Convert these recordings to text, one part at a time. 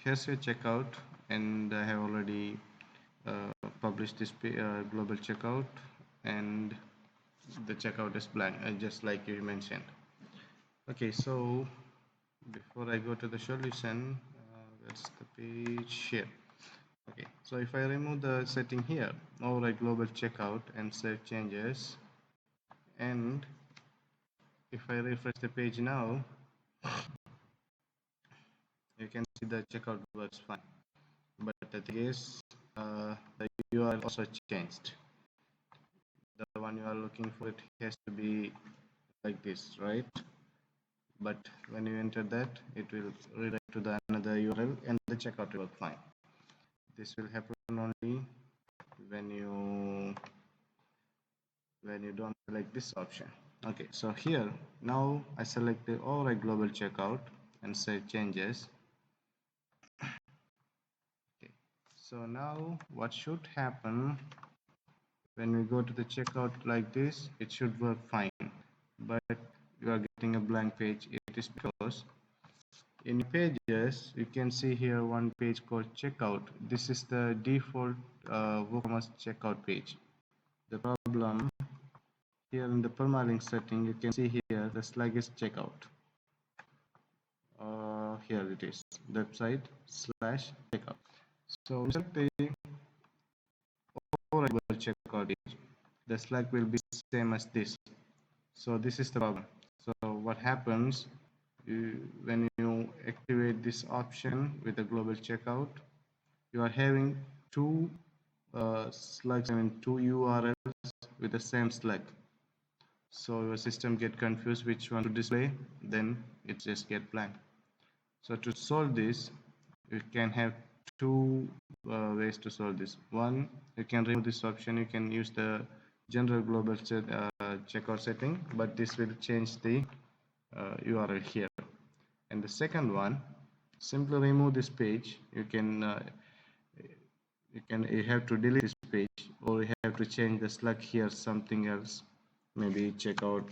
here's your checkout, and I have already published this global checkout, and the checkout is blank, just like you mentioned. Okay, so before I go to the solution, that's the page here. Okay, so if I remove the setting here, override global checkout and save changes, and if I refresh the page now, you can see the checkout works fine. But the thing is, the URL also changed. The one you are looking for, it has to be like this, right? But when you enter that, it will redirect to the another URL and the checkout will work fine. This will happen only when you don't select this option. Okay, so here now I select the override global checkout and save changes. Okay, so now what should happen when we go to the checkout like this, it should work fine, but you are getting a blank page. It is because in pages you can see here one page called checkout. This is the default WooCommerce checkout page. The problem here in the permalink setting, you can see here the flag is checkout. Here it is, website / checkout. So select the override checkout page. The flag will be same as this. So this is the problem. So what happens when you activate this option with the global checkout, you are having two slugs, two URLs with the same slug. So your system get confused which one to display, then it just get blank. So to solve this, you can have two ways to solve this. One, you can remove this option. You can use the general global checkout setting, but this will change the URL here. And the second one, simply remove this page. You have to delete this page, or you have to change the slug here something else, maybe check out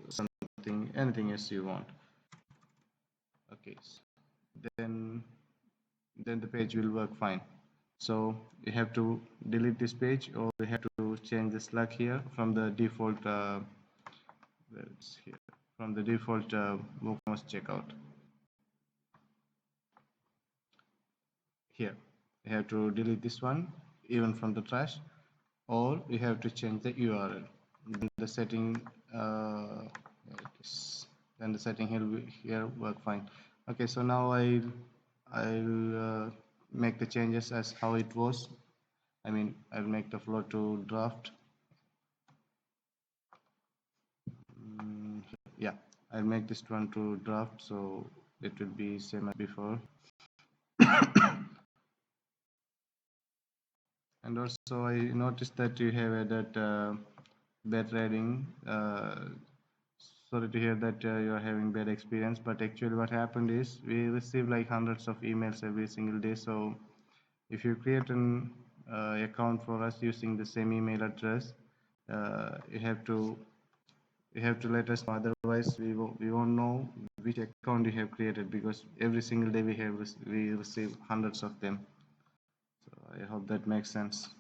something, anything else you want. Okay, then the page will work fine. So you have to delete this page, or you have to change the slug here from the default WooCommerce checkout. Here you have to delete this one even from the trash, or you have to change the URL. Then the setting here work fine. Okay, so now I'll make the changes as how it was. I'll make the flow to draft. Yeah, I'll make this one to draft, so it will be same as before. And also I noticed that you have added bad rating. Sorry to hear that you are having bad experience, but actually what happened is we receive like hundreds of emails every single day. So if you create an account for us using the same email address, you have to let us know, otherwise we won't know which account you have created, because every single day we receive hundreds of them. So I hope that makes sense.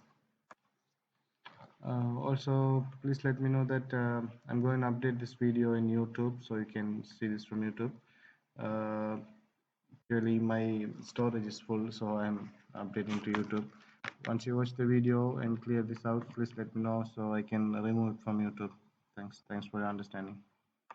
Also, please let me know that I'm going to update this video in YouTube, so you can see this from YouTube. Really, my storage is full, so I'm updating to YouTube. Once you watch the video and clear this out, please let me know so I can remove it from YouTube. Thanks for your understanding.